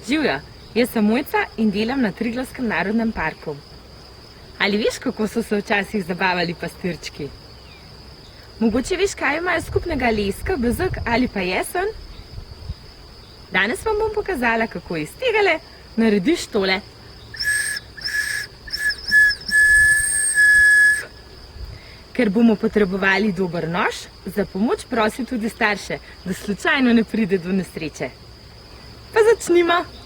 Živjo, jaz sem Mojca in delam na Triglavskem narodnem parku. Ali veš, kako so se včasih zabavali pastirčki? Mogoče veš, kaj imajo skupnega leska, bezeg ali pa jesen? Danes vam bom pokazala, kako iz tegale narediš tole. Ker bomo potrebovali dober nož, za pomoč prosi tudi starše, da slučajno ne pride do nesreče. Pa začnimo!